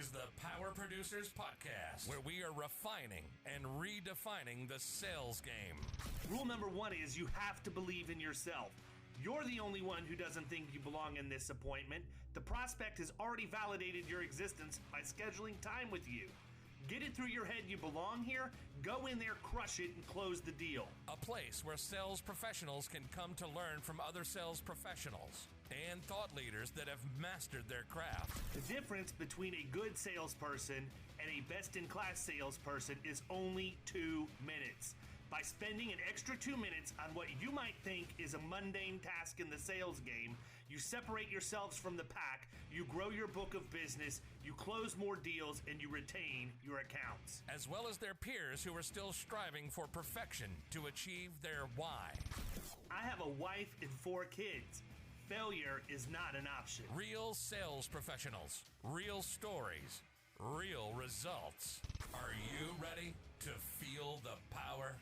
is the Power Producers Podcast, where we are refining and redefining the sales game. Rule number one is you have to believe in yourself. You're the only one who doesn't think you belong in this appointment. The prospect has already validated your existence by scheduling time with you. Get it through your head you belong here, go in there, crush it, and close the deal. A place where sales professionals can come to learn from other sales professionals and thought leaders that have mastered their craft. The difference between a good salesperson and a best-in-class salesperson is only 2 minutes. By spending an extra 2 minutes on what you might think is a mundane task in the sales game, you separate yourselves from the pack, you grow your book of business, you close more deals, and you retain your accounts. As well as their peers who are still striving for perfection to achieve their why. I have a wife and 4 kids. Failure is not an option. Real sales professionals, real stories, real results. Are you ready to feel the power?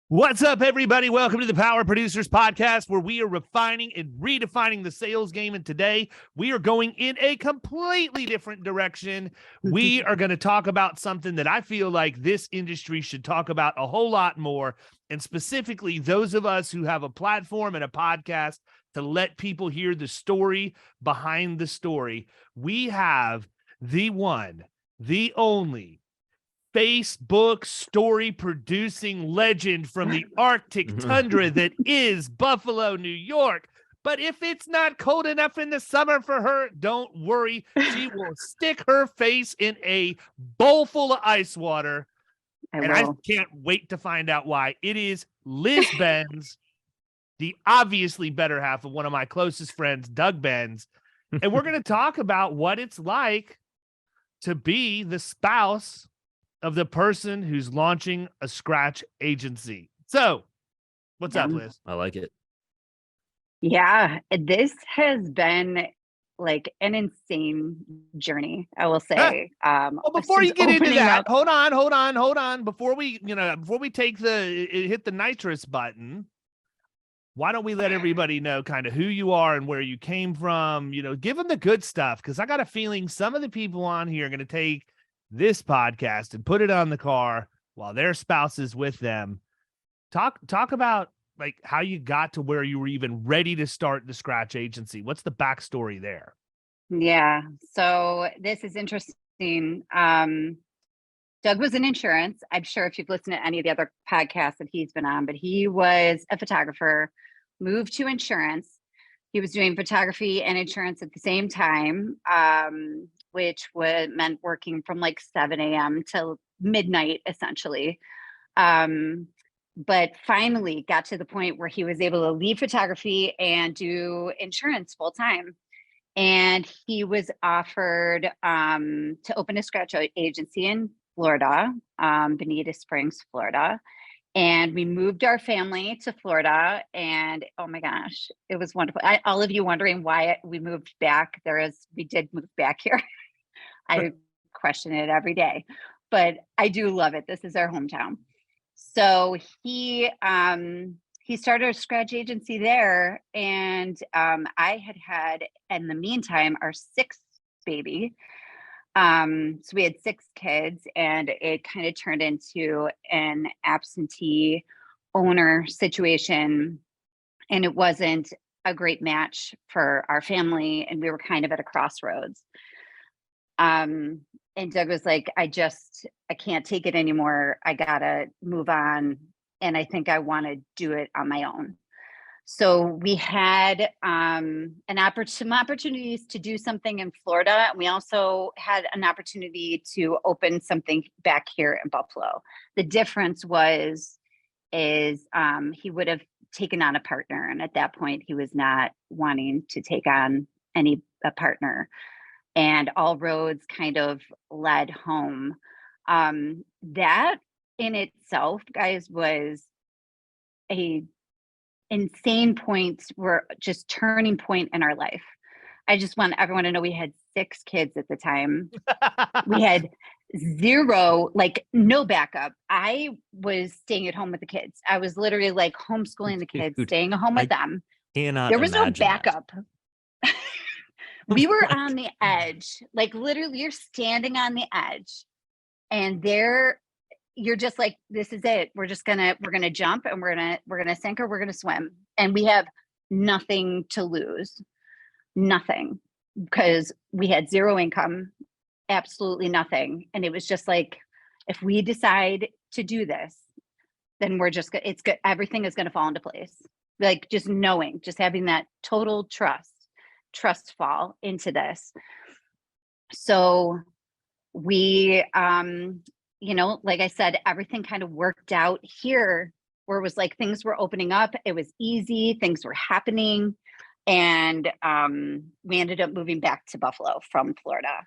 What's up, everybody? Welcome to the Power Producers Podcast, where we are refining and redefining the sales game. And today we are going in a completely different direction. We are going to talk about something that I feel like this industry should talk about a whole lot more. And specifically, those of us who have a platform and a podcast to let people hear the story behind the story. We have the one, the only Facebook story producing legend from the Arctic tundra that is Buffalo, New York. But if it's not cold enough in the summer for her, don't worry. She will stick her face in a bowl full of ice water. I can't wait to find out why. It is Liz Benz, the obviously better half of one of my closest friends, Doug Benz. And we're going to talk about what it's like to be the spouse of the person who's launching a scratch agency. So, what's up, Liz? I like it. Yeah, this has been like an insane journey, I will say. Well, before you get into that, hold on. Before we hit the nitrous button, why don't we let everybody know kind of who you are and where you came from? Give them the good stuff, because I got a feeling some of the people on here are going to take this podcast and put it on the car while their spouse is with them. Talk about like how you got to where you were even ready to start the scratch agency. What's the backstory there? Yeah, so this is interesting. Doug was in insurance. I'm sure if you've listened to any of the other podcasts that he's been on, but he was a photographer, moved to insurance. He was doing photography and insurance at the same time, which meant working from like 7 a.m. till midnight, essentially. But finally got to the point where he was able to leave photography and do insurance full time. And he was offered to open a scratch agency in Florida, Bonita Springs, Florida. And we moved our family to Florida, and oh my gosh, it was wonderful. All of you wondering why we moved back, we did move back here. I question it every day, but I do love it. This is our hometown. So he started a scratch agency there, and I had in the meantime our 6th baby. So we had 6 kids, and it kind of turned into an absentee owner situation, and it wasn't a great match for our family, and we were kind of at a crossroads. And Doug was like, I can't take it anymore. I gotta move on, and I think I want to do it on my own. So we had some opportunities to do something in Florida. And we also had an opportunity to open something back here in Buffalo. The difference is he would have taken on a partner. And at that point, he was not wanting to take on a partner. And all roads kind of led home. That in itself, guys, was a insane points, were just turning point in our life. I just want everyone to know we had 6 kids at the time. We had zero, like no backup. I was staying at home with the kids. I was literally like homeschooling the kids, staying at home with them. There was no backup. We were on the edge, like literally you're standing on the edge and there you're just like, this is it. We're going to jump and we're going to sink or we're going to swim. And we have nothing to lose, nothing, because we had zero income, absolutely nothing. And it was just like, if we decide to do this, then we're just, it's good. Everything is going to fall into place. Like just knowing, just having that total trust fall into this. So we, like I said, everything kind of worked out here where it was like things were opening up. It was easy. Things were happening. And we ended up moving back to Buffalo from Florida,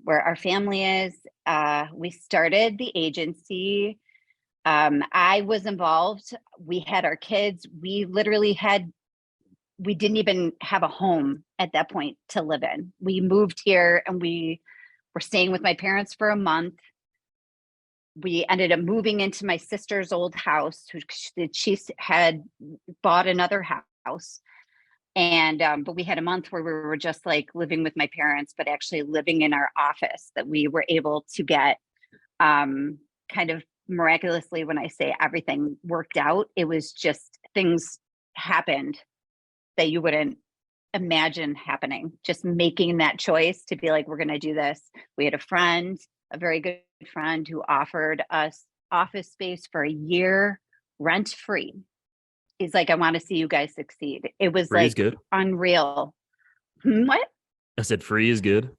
where our family is. We started the agency. I was involved. We had our kids. We didn't even have a home at that point to live in. We moved here and we were staying with my parents for a month. We ended up moving into my sister's old house. She had bought another house. And, but we had a month where we were just like living with my parents, but actually living in our office that we were able to get, kind of miraculously, when I say everything worked out, it was just things happened that you wouldn't imagine happening. Just making that choice to be like, we're going to do this. We had a very good friend who offered us office space for a year, rent free. He's like, I want to see you guys succeed. It was free like is good. Unreal. What? I said free is good.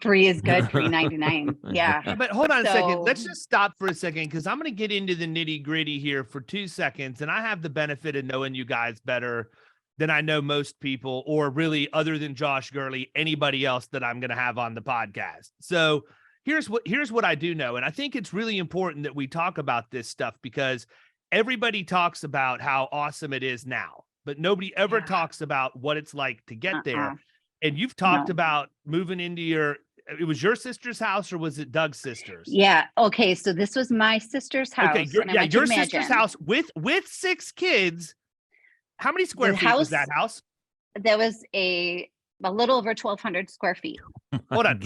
Free is good. $3.99. Yeah. But hold on a second. Let's just stop for a second because I'm going to get into the nitty gritty here for 2 seconds. And I have the benefit of knowing you guys better than I know most people, or really other than Josh Gurley, anybody else that I'm going to have on the podcast. So here's what I do know. And I think it's really important that we talk about this stuff because everybody talks about how awesome it is now, but nobody ever talks about what it's like to get there. And you've talked about moving into it was your sister's house or was it Doug's sister's? Yeah. Okay. So this was my sister's house. Okay. Your sister's house with 6 kids. How many square feet was that house? That was a little over 1,200 square feet. Hold on.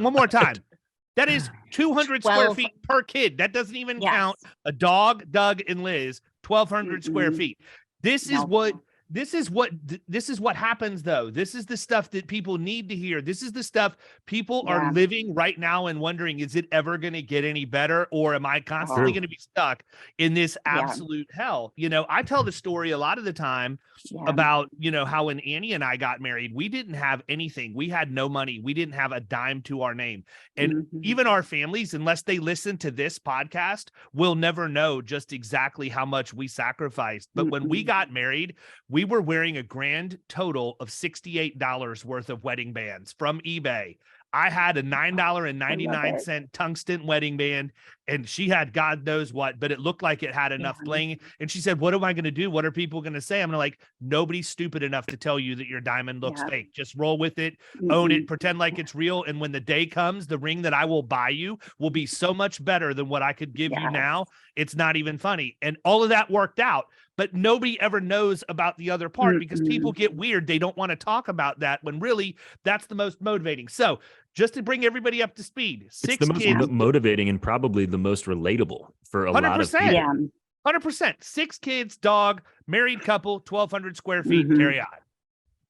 One more time. That is 200 square feet per kid. That doesn't even count a dog, Doug, and Liz. 1,200 square feet. This is what happens, though. This is the stuff that people need to hear. This is the stuff people are living right now and wondering, is it ever going to get any better? Or am I constantly going to be stuck in this absolute hell? I tell the story a lot of the time about, how when Annie and I got married, we didn't have anything. We had no money. We didn't have a dime to our name. And even our families, unless they listen to this podcast, will never know just exactly how much we sacrificed. But when we got married, we were wearing a grand total of $68 worth of wedding bands from eBay. I had a $9.99 tungsten wedding band, and she had God knows what, but it looked like it had enough bling. And she said, what am I going to do? What are people going to say? I'm like, nobody's stupid enough to tell you that your diamond looks fake. Just roll with it, own it, pretend like it's real. And when the day comes, the ring that I will buy you will be so much better than what I could give you now. It's not even funny. And all of that worked out. But nobody ever knows about the other part because people get weird. They don't want to talk about that when really that's the most motivating. So just to bring everybody up to speed, 6 it's the kids. Most motivating and probably the most relatable for a lot of people. Yeah. 100%. 6 kids, dog, married couple, 1,200 square feet, carry on.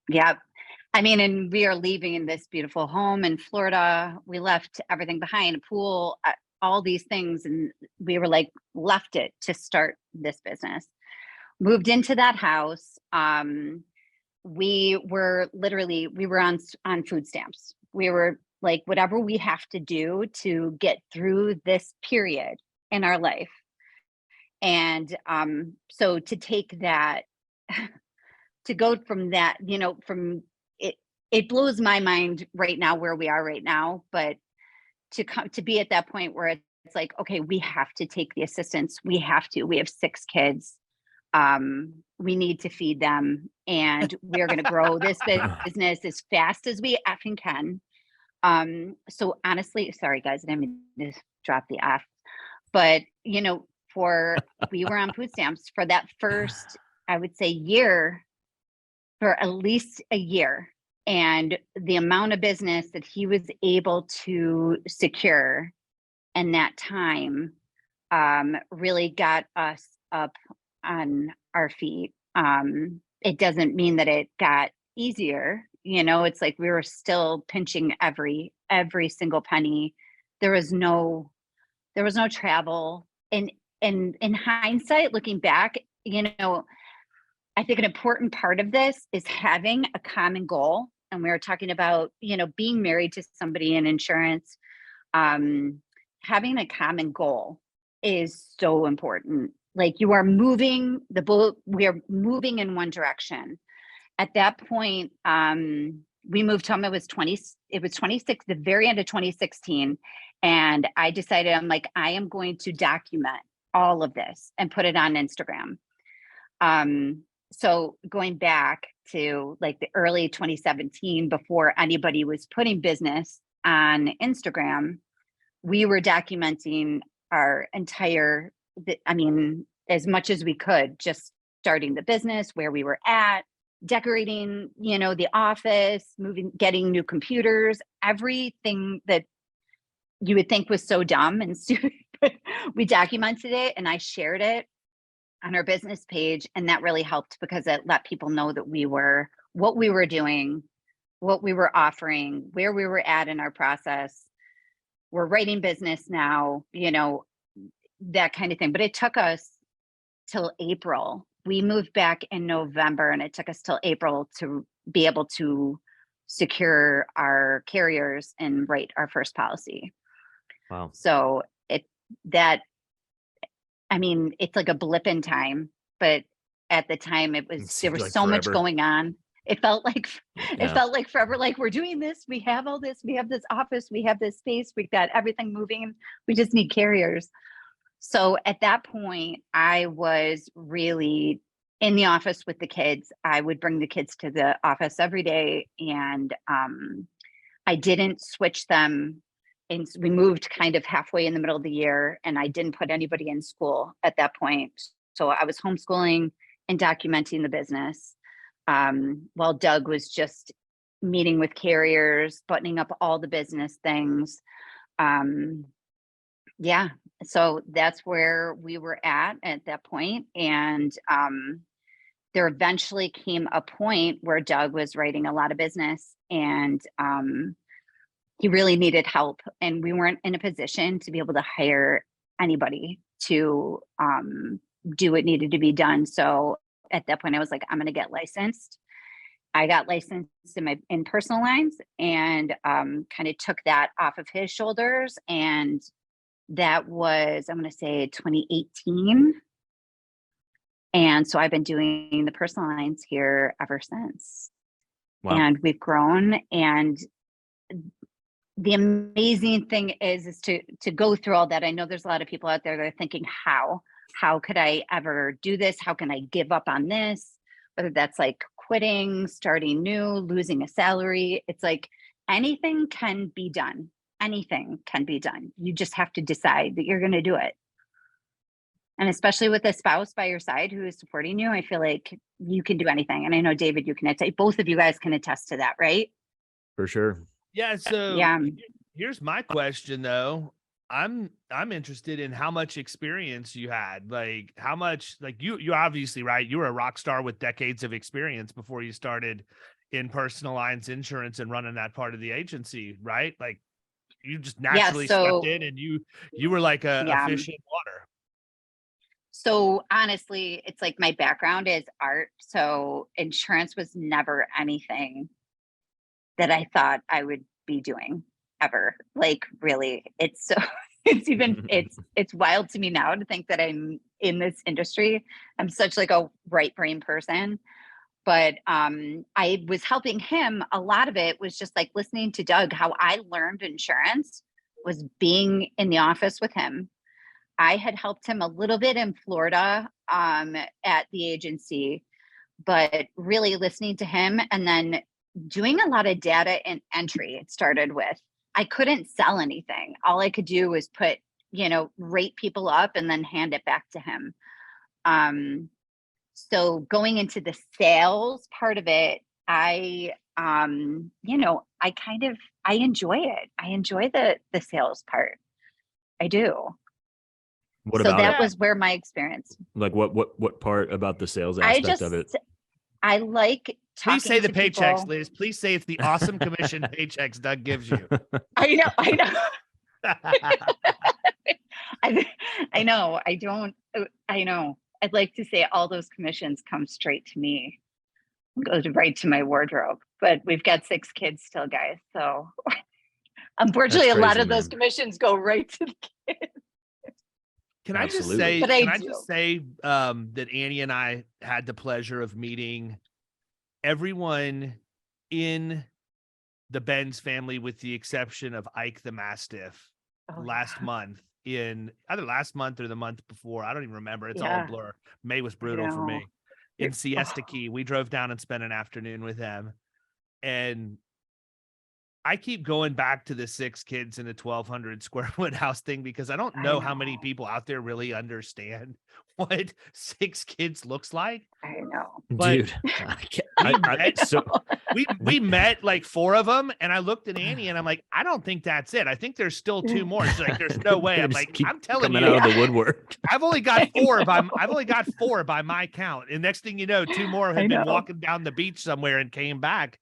Yeah. I mean, and we are leaving in this beautiful home in Florida. We left everything behind, a pool, all these things. And we were like, left it to start this business. Moved into that house. We were on food stamps. We were like, whatever we have to do to get through this period in our life. And so to take that, to go from that, from it blows my mind right now where we are right now, but to be at that point where it's like, okay, we have to take the assistance. We have 6 kids. We need to feed them, and we're going to grow this business as fast as we effing can. So honestly, sorry guys, I didn't mean to drop the F, but we were on food stamps for that first, I would say year, for at least a year. And the amount of business that he was able to secure in that time really got us up on our feet. It doesn't mean that it got easier. It's like we were still pinching every single penny. There was no travel. And in hindsight, looking back, I think an important part of this is having a common goal. And we were talking about, being married to somebody in insurance. Having a common goal is so important. Like, you are moving the boat. We are moving in one direction. At that point, we moved home. It was 26, the very end of 2016. And I decided, I'm like, I am going to document all of this and put it on Instagram. So going back to like the early 2017, before anybody was putting business on Instagram, we were documenting our entire, as much as we could, just starting the business, where we were at, decorating, the office, getting new computers, everything that you would think was so dumb and stupid. We documented it, and I shared it on our business page. And that really helped, because it let people know that what we were doing, what we were offering, where we were at in our process. We're writing business now, that kind of thing. But it took us till April. We moved back in November, and it took us till April to be able to secure our carriers and write our first policy. Wow. So it's like a blip in time, but at the time there was like so much forever. going on. It felt like forever. Like, we're doing this, we have all this, we have this office, we have this space, we've got everything moving, we just need carriers. So at that point, I was really in the office with the kids. I would bring the kids to the office every day, and I didn't switch them. And we moved kind of halfway in the middle of the year, and I didn't put anybody in school at that point. So I was homeschooling and documenting the business, while Doug was just meeting with carriers, buttoning up all the business things. So that's where we were at that point. And there eventually came a point where Doug was writing a lot of business, and he really needed help. And we weren't in a position to be able to hire anybody to do what needed to be done. So at that point, I was like, I'm going to get licensed. I got licensed in personal lines, and kind of took that off of his shoulders. And that was, I'm going to say, 2018. And so I've been doing the personal lines here ever since. Wow. And we've grown. And the amazing thing is to go through all that. I know there's a lot of people out there that are thinking, how could I ever do this? How can I give up on this? Whether that's like quitting, starting new, losing a salary. It's like anything can be done. Anything can be done. You just have to decide that you're going to do it. And especially with a spouse by your side who is supporting you, I feel like you can do anything. And I know, David, you can attest, both of you guys can attest to that, right? For sure. Yeah. So Yeah. Here's my question though. I'm interested in how much experience you had. Like, how much, like you obviously, right, you were a rock star with decades of experience before you started in personal lines insurance and running that part of the agency, right? Like, you just naturally stepped in, and you were like a fish in water. So honestly, it's like my background is art. So insurance was never anything that I thought I would be doing ever. Like, really, it's so it's wild to me now to think that I'm in this industry. I'm such like a right brain person. But I was helping him. A lot of it was just like listening to Doug. How I learned insurance was being in the office with him. I had helped him a little bit in Florida at the agency, but really listening to him, and then doing a lot of data and entry. It started with, I couldn't sell anything. All I could do was rate people up and then hand it back to him. So going into the sales part of it, I you know, I enjoy it. I enjoy the sales part. I do. What So about that it? was where my experience. Like what part about the sales I aspect of it? I like talking Please say the to paychecks, people. Liz. Please say it's the awesome commission paychecks Doug gives you. I know. I know. I know. I'd like to say all those commissions come straight to me, goes right to my wardrobe. But we've got 6 kids still, guys. So unfortunately, That's a lot crazy, of those man. commissions go right to the kids. Can I just Absolutely. say? But I Can I do. just say that Annie and I had the pleasure of meeting everyone in the Benz family, with the exception of Ike the Mastiff, last month. In either last month or the month before, I don't even remember. It's all a blur. May was brutal for me. In Siesta Key, we drove down and spent an afternoon with them, and I keep going back to the 6 kids in a 1,200 square foot house thing, because I don't know how many people out there really understand what 6 kids looks like. I know. But Dude, we met like 4 of them, and I looked at Annie and I'm like, I don't think that's it. I think there's still 2 more. She's like, there's no way. I'm like, I'm telling you, coming out of the woodwork. I've only got 4 by my count. And next thing you know, 2 more have been walking down the beach somewhere and came back.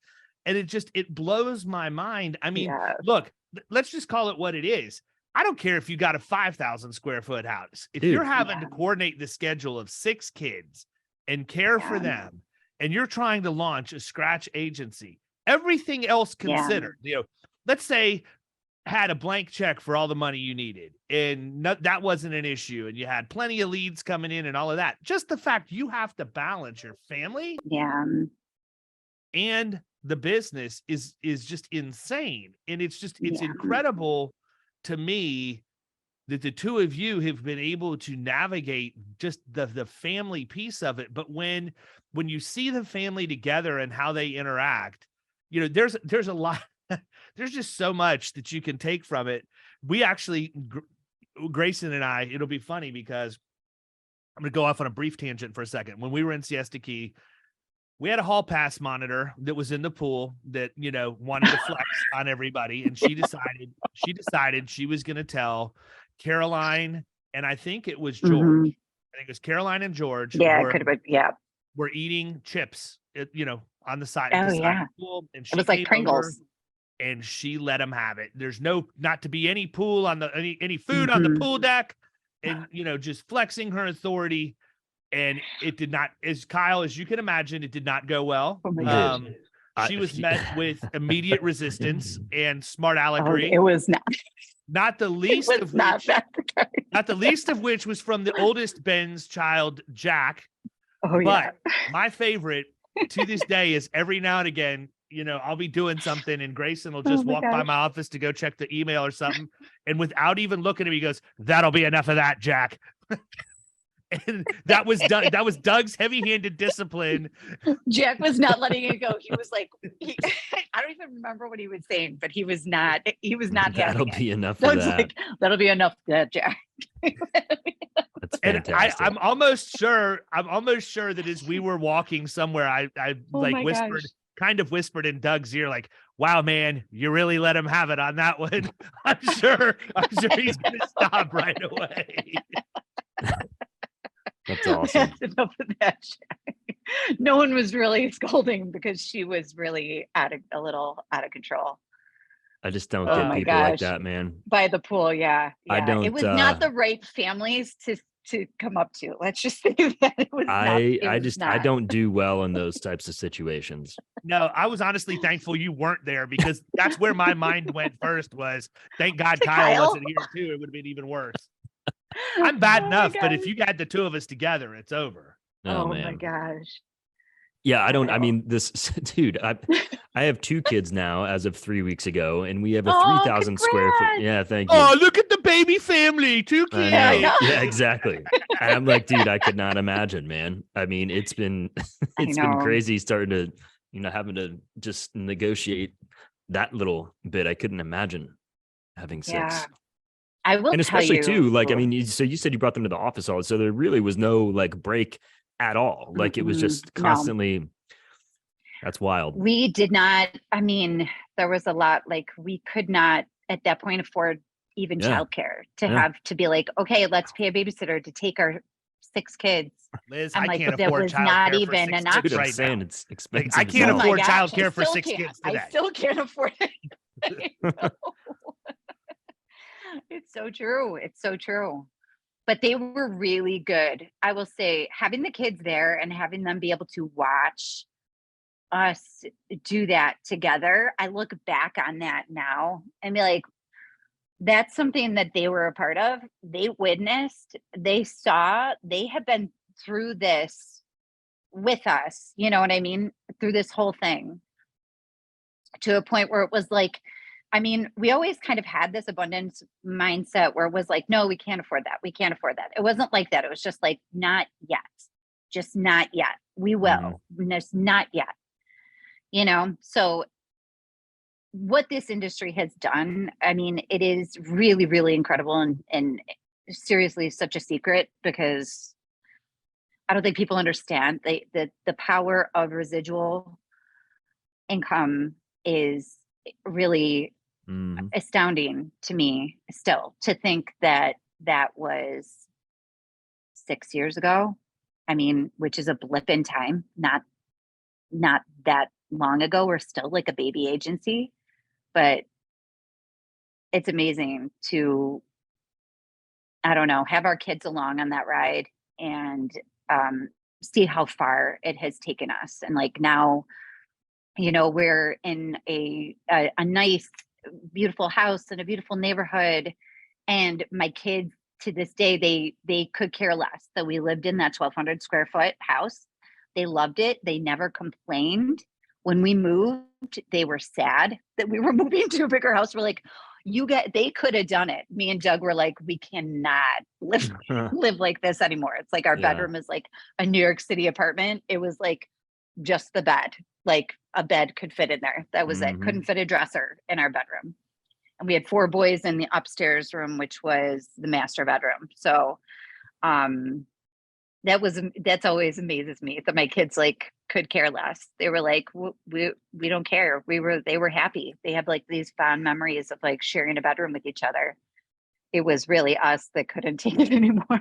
And it blows my mind. I mean, look, let's just call it what it is. I don't care if you got a 5,000 square foot house. If you're having to coordinate the schedule of 6 kids and care for them, and you're trying to launch a scratch agency, everything else considered, you know, let's say had a blank check for all the money you needed, and that wasn't an issue, and you had plenty of leads coming in and all of that. Just the fact you have to balance your family and the business is just insane. And it's incredible to me that the 2 of you have been able to navigate just the family piece of it. But when you see the family together and how they interact, you know, there's a lot, there's just so much that you can take from it. We actually, Grayson and I, it'll be funny because I'm going to go off on a brief tangent for a second. When we were in Siesta Key, we had a hall pass monitor that was in the pool that, you know, wanted to flex on everybody. And she decided she was going to tell Caroline, and I think it was George. I think it was Caroline and George. Yeah, it could have been. Yeah. Were eating chips, you know, on the side. Oh, of yeah. the pool, and It was like Pringles. And she let them have it. There's not to be any pool on the any food on the pool deck, and, you know, just flexing her authority. And it did not, as Kyle, as you can imagine, it did not go well. She was met with immediate resistance and smart alegory. It was not. Not the least of which was from the oldest Ben's child, Jack. But my favorite to this day is every now and again, you know, I'll be doing something and Grayson will just walk by my office to go check the email or something. And without even looking at me, he goes, "That'll be enough of that, Jack." And that was Doug's heavy-handed discipline. Jack was not letting it go. He was like, I don't even remember what he was saying, but he was not That'll be enough of that. Like, that'll be enough of that, Jack. That's fantastic. And I'm almost sure that as we were walking somewhere, I kind of whispered in Doug's ear, like, "Wow, man, you really let him have it on that one." I'm sure he's gonna stop right away. That's awesome. That's enough of that. No one was really scolding because she was really a little out of control. I just don't get people like that, man. By the pool, yeah. I don't. It was not the right families to come up to. Let's just say that it was. I don't do well in those types of situations. No, I was honestly thankful you weren't there, because that's where my mind went first. Was thank God Kyle wasn't here too. It would have been even worse. I'm bad enough, but if you got the 2 of us together, it's over. Oh my gosh. Yeah, I don't. I mean, this dude. I have 2 kids now, as of 3 weeks ago, and we have a 3,000 square foot. Yeah, thank you. Oh, look at the baby family, 2 kids. Yeah, exactly. And I'm like, dude, I could not imagine, man. I mean, it's been been crazy starting to, you know, having to just negotiate that little bit. I couldn't imagine having 6. Yeah. I will, and especially tell you, too, like, I mean, so you said you brought them to the office all, so there really was no like break at all. Like it was just constantly. That's wild. We did not, I mean, there was a lot, like we could not at that point afford even childcare to have to be like, okay, let's pay a babysitter to take our 6 kids. Liz, I'm I like, can't that afford was not childcare for even 6 an kids option. right now. Saying it's expensive. I can't Oh my afford gosh, childcare I for still 6 can't. kids today. I still can't afford it. It's so true. It's so true. But they were really good. I will say, having the kids there and having them be able to watch us do that together, I look back on that now and be like, that's something that they were a part of. They witnessed, they saw, they have been through this with us, you know what I mean? Through this whole thing, to a point where it was like, I mean, we always kind of had this abundance mindset where it was like, no, we can't afford that. We can't afford that. It wasn't like that. It was just like, not yet. Just not yet. We will. Just not yet. You know, so what this industry has done, I mean, it is really, really incredible and seriously such a secret, because I don't think people understand the power of residual income is really astounding to me still, to think that that was 6 years ago. I mean, which is a blip in time, not that long ago. We're still like a baby agency, but it's amazing to, I don't know, have our kids along on that ride and see how far it has taken us. And like now, you know, we're in a nice, beautiful house in a beautiful neighborhood, and my kids to this day, they could care less that we lived in that 1,200 square foot house. They loved it. They never complained. When we moved, they were sad that we were moving to a bigger house. We're like, they could have done it. Me and Doug were like, we cannot live like this anymore. It's like our bedroom is like a New York City apartment. It was like just the bed, like a bed could fit in there. That was it. Couldn't fit a dresser in our bedroom. And we had 4 boys in the upstairs room, which was the master bedroom. So that's always amazes me that my kids like could care less. They were like, we don't care. They were happy. They have like these fond memories of like sharing a bedroom with each other. It was really us that couldn't take it anymore.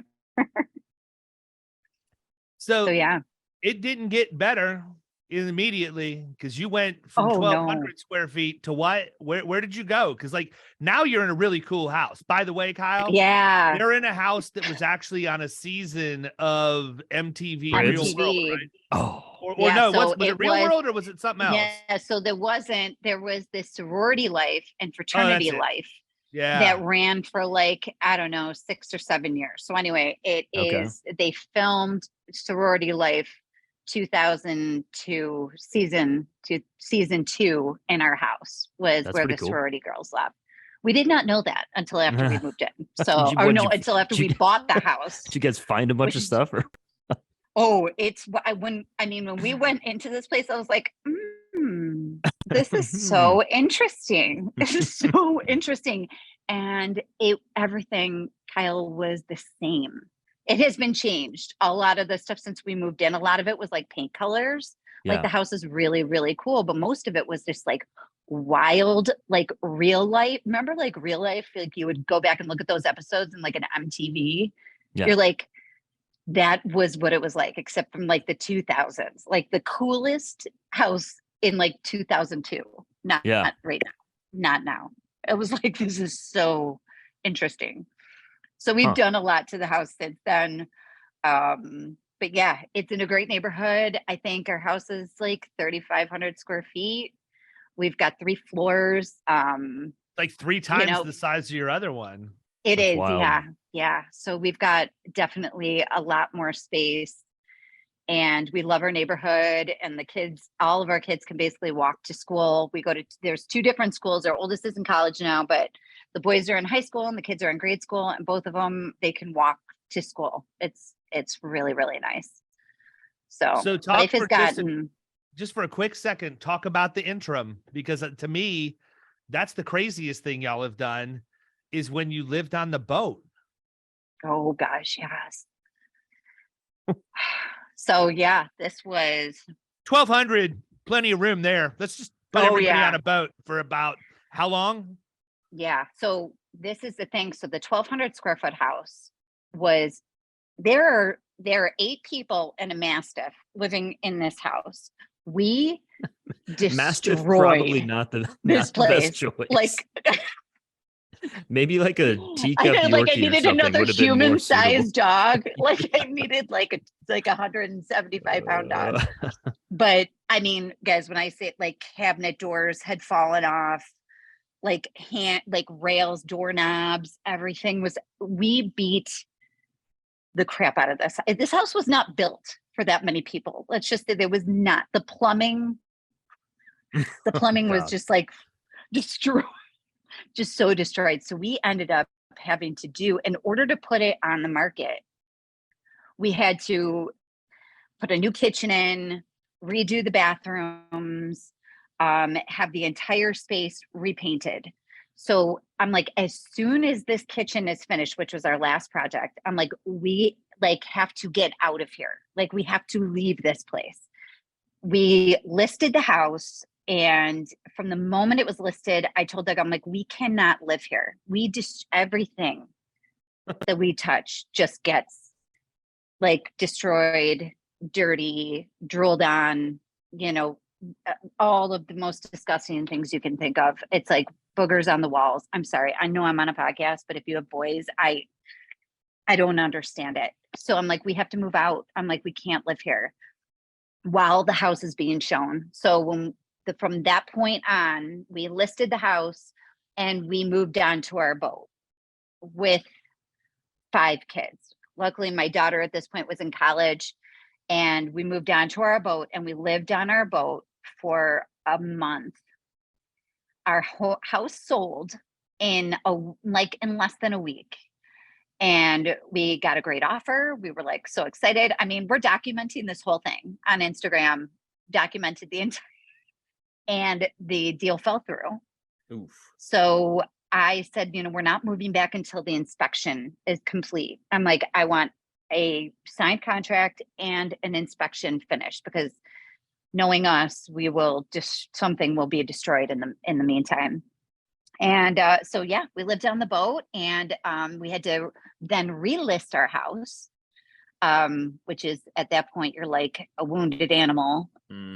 So yeah, it didn't get better immediately, because you went from 1,200 square feet to what? Where did you go? Because like now you're in a really cool house. By the way, Kyle, you're in a house that was actually on a season of MTV Real World, right? Or no, was it Real World or was it something else? Yeah, so there was this sorority life and fraternity life that ran for like, I don't know, 6 or 7 years. So anyway, they filmed Sorority Life 2002 season 2 in our house was where the sorority girls lived. We did not know that until after we moved in. So, until after we bought the house. Did you guys find a bunch of stuff? Or? When we went into this place, I was like, this is so interesting. This is so interesting. And everything, Kyle, was the same. It has been changed. A lot of the stuff since we moved in, a lot of it was like paint colors. Yeah. Like the house is really, really cool, but most of it was just like wild, like real life. Remember like Real Life? Like you would go back and look at those episodes in like an MTV. Yeah. You're like, that was what it was like, except from like the 2000s, like the coolest house in like 2002. Not right now. Not now. It was like, this is so interesting. So we've done a lot to the house since then. But yeah, it's in a great neighborhood. I think our house is like 3,500 square feet. We've got 3 floors. Like 3 times the size of your other one. That's is, wild. Yeah. So we've got definitely a lot more space. And we love our neighborhood, and the kids, all of our kids can basically walk to school. There's 2 different schools. Our oldest is in college now, but the boys are in high school and the kids are in grade school, and both of them, they can walk to school. It's really, really nice. So life has gotten. Just for a quick second, talk about the interim, because to me, that's the craziest thing y'all have done is when you lived on the boat. Oh gosh, yes. So yeah, this was 1,200 plenty of room there. Let's just put everybody on a boat for about how long? Yeah. So this is the thing. So the 1,200 square foot house was, there are 8 people and a Mastiff living in this house. We Mastiff destroyed probably not the best choice. Like maybe like a teacup I Yorkie needed or something another would have been more human-sized dog. Like I needed like a 175-pound dog. But I mean, guys, when I say like cabinet doors had fallen off, like rails, doorknobs, everything was. We beat the crap out of this. This house was not built for that many people. Let's just say there was not the plumbing. The plumbing was just like destroyed. Just so destroyed. So we ended up having to do, in order to put it on the market, we had to put a new kitchen in, redo the bathrooms, have the entire space repainted. So I'm like, as soon as this kitchen is finished, which was our last project, I'm like, we like have to get out of here. Like we have to leave this place. We listed the house. And from the moment it was listed, I told Doug, I'm like, we cannot live here. We just, everything that we touch just gets like destroyed, dirty, drooled on, you know, all of the most disgusting things you can think of. It's like boogers on the walls. I'm sorry. I know I'm on a podcast, but if you have boys, I don't understand it. So I'm like, we have to move out. I'm like, we can't live here while the house is being shown. So from that point on, we listed the house and we moved on to our boat with 5 kids. Luckily, my daughter at this point was in college, and we moved on to our boat and we lived on our boat for a month. Our house sold in less than a week. And we got a great offer. We were like so excited. I mean, we're documenting this whole thing on Instagram, documented the entire, and the deal fell through. Oof. So I said, you know, we're not moving back until the inspection is complete. I'm like, I want a signed contract and an inspection finished, because knowing us, we will just, something will be destroyed in the meantime. And so, yeah, we lived on the boat, and we had to then relist our house, which is at that point, you're like a wounded animal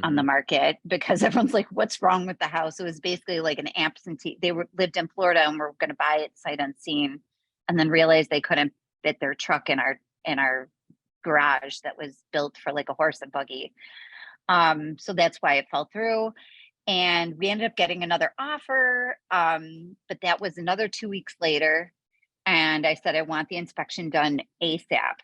on the market, because everyone's like, what's wrong with the house? It was basically like an absentee. They lived in Florida and were going to buy it sight unseen, and then realized they couldn't fit their truck in our garage that was built for like a horse and buggy. So that's why it fell through. And we ended up getting another offer. But that was another 2 weeks later. And I said, I want the inspection done ASAP.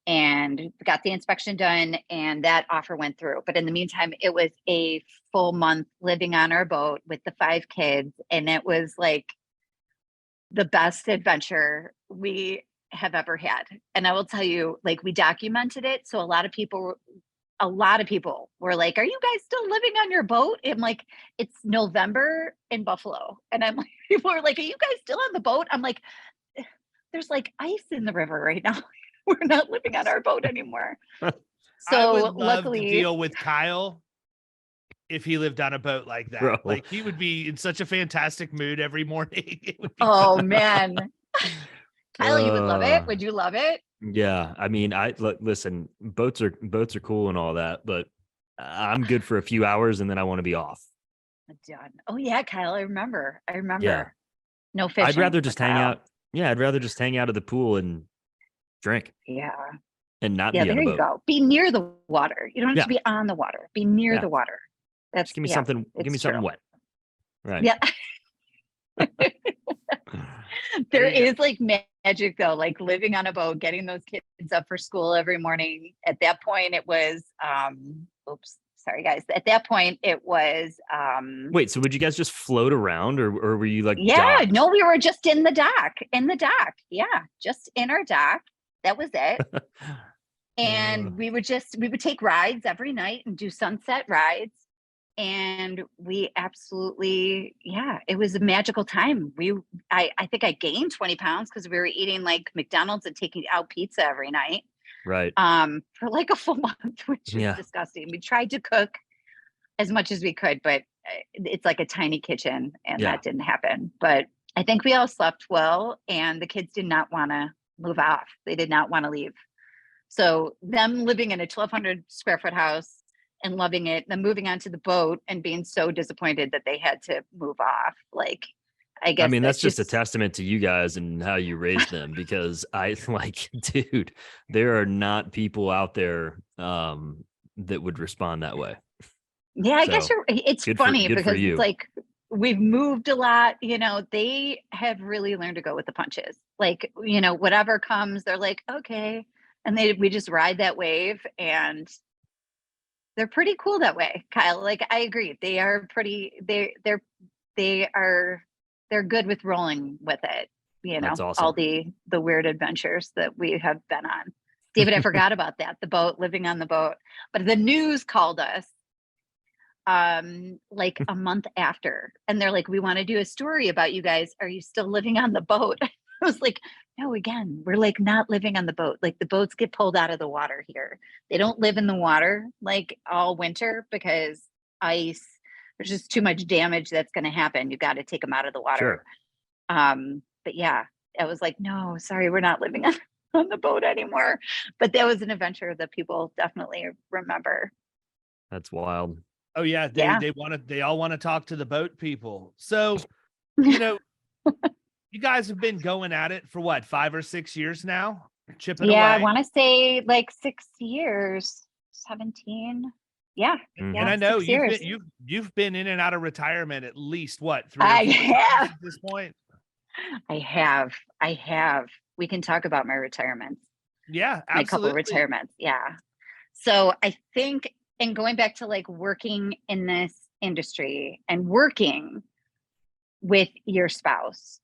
And got the inspection done, and that offer went through. But in the meantime, it was a full month living on our boat with the 5 kids. And it was like the best adventure we have ever had. And I will tell you, like, we documented it. So a lot of people were like, are you guys still living on your boat? I'm like, it's November in Buffalo. And I'm like, people are like, are you guys still on the boat? I'm like, there's like ice in the river right now. We're not living on our boat anymore. So I would love luckily, to deal with Kyle if he lived on a boat like that. Bro. Like, he would be in such a fantastic mood every morning. It would be oh man. Kyle, you would love it. Would you love it? Yeah, I mean, listen, boats are cool and all that, but I'm good for a few hours and then I want to be off. Done. Oh yeah, Kyle, I remember. Yeah. No fishing. I'd rather just hang out. Yeah, I'd rather just hang out at the pool and drink. Yeah. And not be there on the you boat. go. Be near the water. You don't have to be on the water. Be near the water. That's just give me something. Give me something wet. Right. Yeah. There is like magic though, like living on a boat, getting those kids up for school every morning. At that point, it was sorry guys. At that point, it was wait, so would you guys just float around, or were you like docked? No, we were just in the dock. Yeah, just in our dock. That was it. And we would take rides every night and do sunset rides. And we absolutely, it was a magical time. I think I gained 20 pounds because we were eating like McDonald's and taking out pizza every night. Right. For like a full month, which is disgusting. We tried to cook as much as we could, but it's like a tiny kitchen and Yeah. that didn't happen. But I think we all slept well, and the kids did not want to move off. They did not want to leave. So them living in a 1,200 square foot house and loving it, then moving on to the boat and being so disappointed that they had to move off. Like, I guess I mean, that's just a testament to you guys and how you raised them, because I like, dude, there are not people out there that would respond that way. Yeah, I guess it's funny because it's like we've moved a lot, you know, they have really learned to go with the punches. Like, you know, whatever comes, they're like, okay. And we just ride that wave, and they're pretty cool that way, Kyle. Like, I agree. They are pretty, they're good with rolling with it. You know, That's awesome. all the weird adventures that we have been on. David, I forgot about that. The boat, living on the boat. But the news called us like a month after, and they're like, we want to do a story about you guys. Are you still living on the boat? I was like, no, again, we're like not living on the boat. Like, the boats get pulled out of the water here. They don't live in the water like all winter because ice, there's just too much damage that's going to happen. You got to take them out of the water. Sure. But yeah, I was like, no, sorry, we're not living on the boat anymore. But that was an adventure that people definitely remember. That's wild. Oh yeah, they all want to talk to the boat people. So, you know, you guys have been going at it for what, 5 or 6 years now? Chipping away. I want to say like 6 years, 17. Yeah. Mhm. Yeah, And I know you've been in and out of retirement at least what, 3 or 4 times at this point? I have. We can talk about my retirements. Yeah, absolutely. My couple of retirements. Yeah. So I think, and going back to like working in this industry and working with your spouse,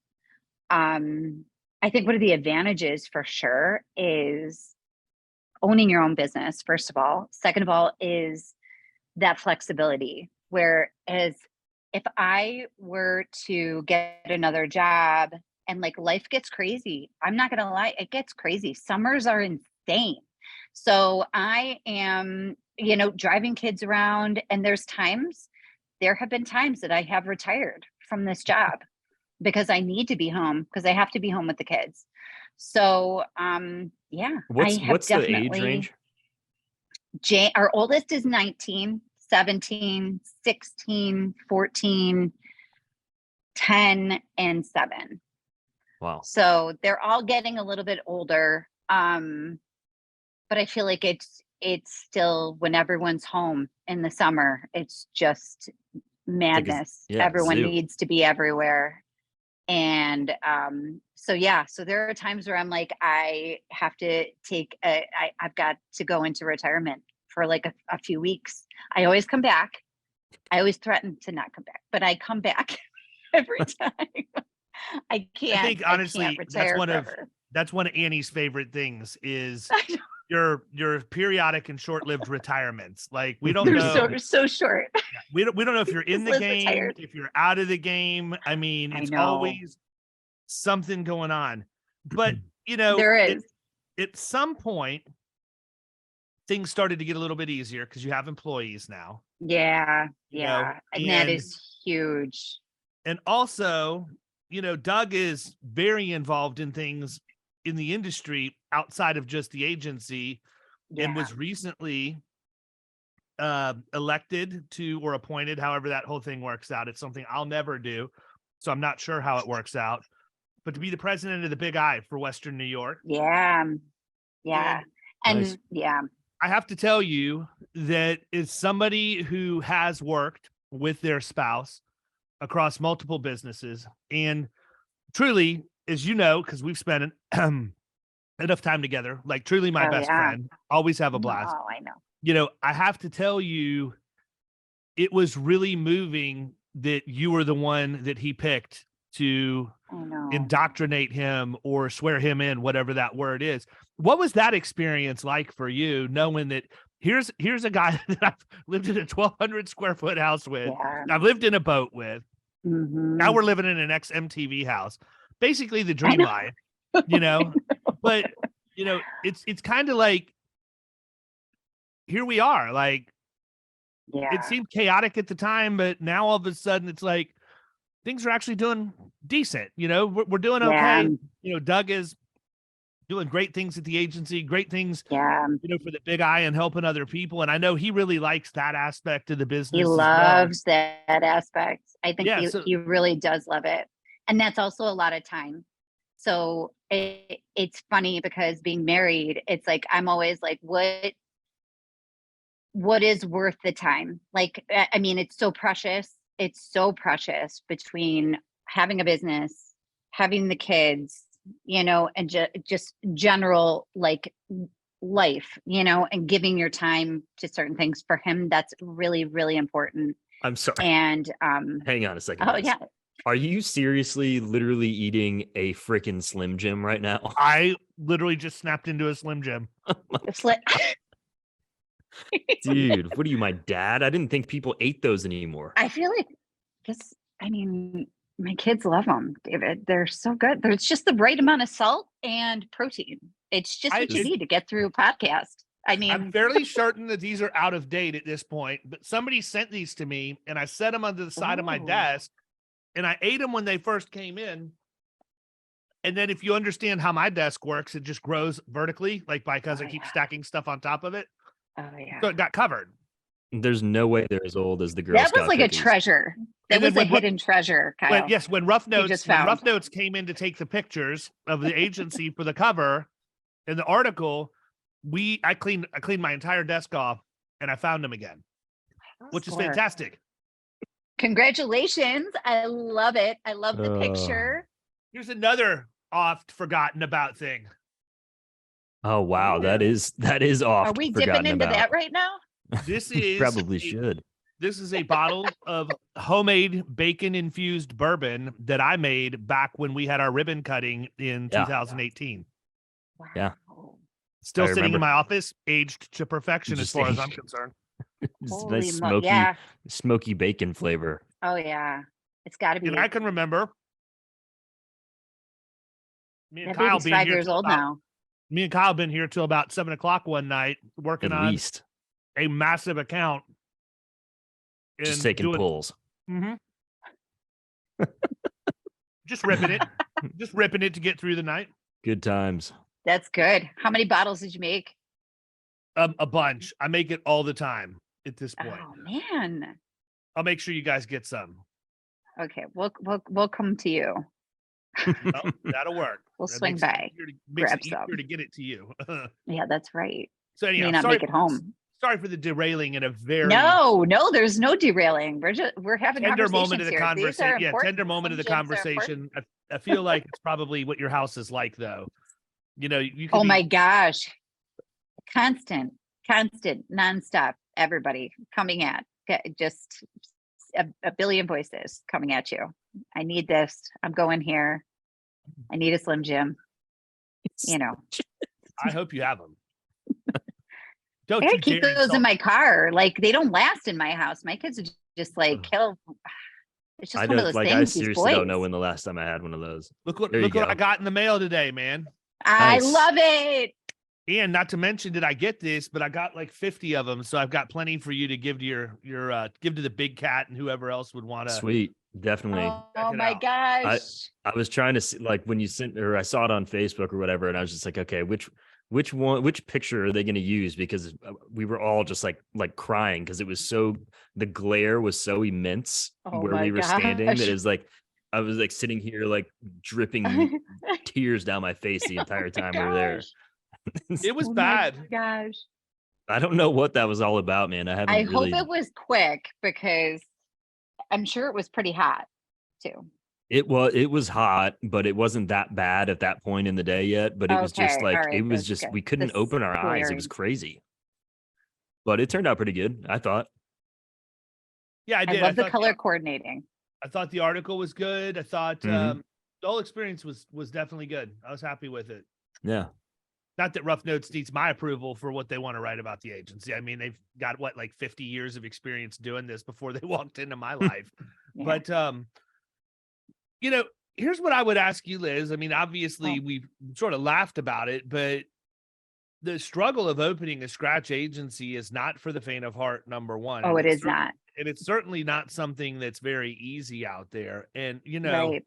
I think one of the advantages for sure is owning your own business, first of all. Second of all is that flexibility, whereas if I were to get another job and like life gets crazy, I'm not going to lie, it gets crazy. Summers are insane. So I am, you know, driving kids around, and there have been times that I have retired from this job because I need to be home, because I have to be home with the kids. So, yeah. What's the age range? Our oldest is 19, 17, 16, 14, 10, and 7. Wow. So they're all getting a little bit older. But I feel like it's still, when everyone's home in the summer, it's just madness. Everyone needs to be everywhere. And so there are times where I'm like, I have to take I've got to go into retirement for like a few weeks. I always come back. I always threaten to not come back, but I come back every time. I can't. I think honestly, forever. that's one of Annie's favorite things is your periodic and short-lived retirements. Like, we don't know. They're so short. We don't know if you're in the game, retired. If you're out of the game. I mean, it's always something going on. But, you know, there is. At some point, things started to get a little bit easier because you have employees now. Yeah. You know, and that is huge. And also, you know, Doug is very involved in things in the industry outside of just the agency, and was recently elected to, or appointed, however that whole thing works out. It's something I'll never do, so I'm not sure how it works out, but to be the president of the Big I for Western New York. And Nice. I have to tell you that as somebody who has worked with their spouse across multiple businesses, and truly, as you know, because we've spent enough time together, like truly my best friend, always have a blast. Oh, I know. You know, I have to tell you, it was really moving that you were the one that he picked to indoctrinate him or swear him in, whatever that word is. What was that experience like for you, knowing that here's a guy that I've lived in a 1,200 square foot house with, I've lived in a boat with, now we're living in an ex-MTV house, basically the dream life, you know? But, you know, it's kind of like, here we are, like, it seemed chaotic at the time, but now all of a sudden it's like things are actually doing decent. You know, we're doing okay. You know, Doug is doing great things at the agency, great things, you know, for the big eye and helping other people. And I know he really likes that aspect of the business. He loves that aspect. I think he really does love it. And that's also a lot of time. So it's funny because being married, it's like, I'm always like, what is worth the time? Like, I mean, it's so precious. It's so precious between having a business, having the kids, you know, and just general like life, you know, and giving your time to certain things. For him, that's really, really important. I'm sorry. And hang on a second. Oh, yeah. Are you seriously literally eating a freaking Slim Jim right now? I literally just snapped into a Slim Jim. Dude, what are you, my dad? I didn't think people ate those anymore. I feel like this, I mean, my kids love them, David. They're so good. There's just the right amount of salt and protein. It's just what you need to get through a podcast. I mean, I'm fairly certain that these are out of date at this point, but somebody sent these to me and I set them under the side of my desk and I ate them when they first came in. And then if you understand how my desk works, it just grows vertically, like because I keep stacking stuff on top of it. Oh, yeah. So it got covered. There's no way they're as old as the Girl That Scout was like cookies. a treasure. That was a hidden treasure, Kyle. When Rough Notes came in to take the pictures of the agency for the cover and the article, I cleaned my entire desk off and I found them again, which is fantastic. Congratulations. I love it. I love the picture. Here's another oft forgotten about thing. Oh wow, that is off. Are we dipping into that right now? This is probably should. This is a bottle of homemade bacon infused bourbon that I made back when we had our ribbon cutting in 2018. Wow. Yeah. Still sitting in my office, aged to perfection as far as I'm concerned. Nice smoky bacon flavor. Oh yeah. It's gotta be. And I can remember me and that Kyle baby's being 5 here years old now. Me and Kyle been here till about 7:00 one night working At on least. a massive account. Just taking pulls. Mm-hmm. Just ripping it to get through the night. Good times. That's good. How many bottles did you make? A bunch. I make it all the time at this point. Oh man. I'll make sure you guys get some. Okay, we'll come to you. Oh, that'll work. We'll swing by. Makes grab it easier some. to get it to you. Yeah, that's right. So anyhow, may not make it home. Sorry for the derailing in a very no, there's no derailing. We're having tender moment of the here. conversation. Yeah, tender moment of the conversation. I feel like it's probably what your house is like, though. You know, you can my gosh, constant, nonstop. Everybody coming at just a billion voices coming at you. I need this. I'm going here. I need a Slim Jim. You know. I hope you have them. I gotta keep those in my car. Like they don't last in my house. My kids are just like kill. It's just one of those things. I seriously don't know when the last time I had one of those. Look what I got in the mail today, man. I love it. And not to mention, did I get this? But I got like 50 of them, so I've got plenty for you to give to your give to the big cat and whoever else would want to. Sweet, definitely. Oh my gosh! I was trying to see, like when you sent, or I saw it on Facebook or whatever, and I was just like, okay, which picture are they going to use? Because we were all just like crying because it was the glare was so immense where we were standing that it was like I was like sitting here like dripping tears down my face the entire time we were there. It was bad. Gosh, I don't know what that was all about, man. I hope it was quick because I'm sure it was pretty hot too. It was hot, but it wasn't that bad at that point in the day yet. But it was just like it was just we couldn't open our eyes. It was crazy, but it turned out pretty good, I thought. Yeah, I did. I love the color coordinating. I thought the article was good. I thought the whole experience was definitely good. I was happy with it. Yeah. Not that Rough Notes needs my approval for what they want to write about the agency. I mean, they've got like 50 years of experience doing this before they walked into my life. Yeah. But you know, here's what I would ask you, Liz. I mean, obviously we've sort of laughed about it, but the struggle of opening a scratch agency is not for the faint of heart, number one. Oh, And it is not. And it's certainly not something that's very easy out there. And, you know, Right.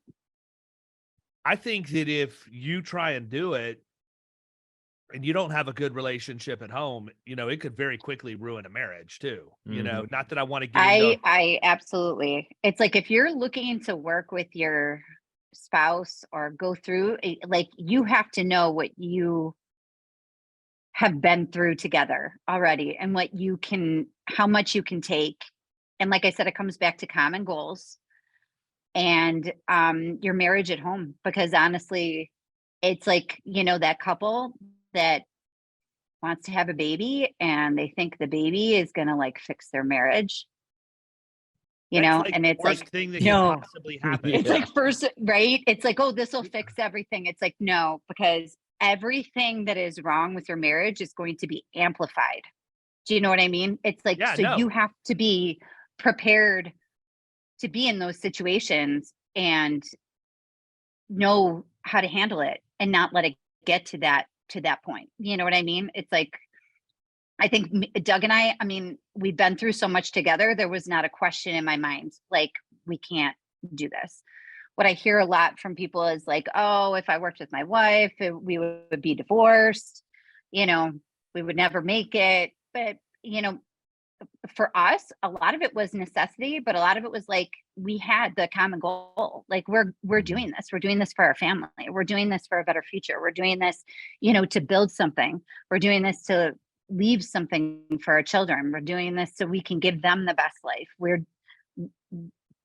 I think that if you try and do it and you don't have a good relationship at home, you know, it could very quickly ruin a marriage too. You know, not that I want to get into I absolutely. It's like if you're looking to work with your spouse or go through, like you have to know what you have been through together already and what you can, how much you can take. And like I said, it comes back to common goals and your marriage at home, because honestly, it's like, you know, that couple that wants to have a baby and they think the baby is going to like fix their marriage, you know, like and the it's worst like, thing that no, can possibly happen. it's like first, right? It's like, oh, this will fix everything. It's like, no, because everything that is wrong with your marriage is going to be amplified. Do you know what I mean? It's like, Yeah, so no. you have to be prepared to be in those situations and know how to handle it and not let it get to that point. You know what I mean? It's like, I think Doug and I mean, we've been through so much together. There was not a question in my mind, like, we can't do this. What I hear a lot from people is like, oh, if I worked with my wife, we would be divorced, you know, we would never make it. But, you know, for us, a lot of it was necessity, but a lot of it was like, we had the common goal. Like we're doing this. We're doing this for our family. We're doing this for a better future. We're doing this, you know, to build something. We're doing this to leave something for our children. We're doing this so we can give them the best life.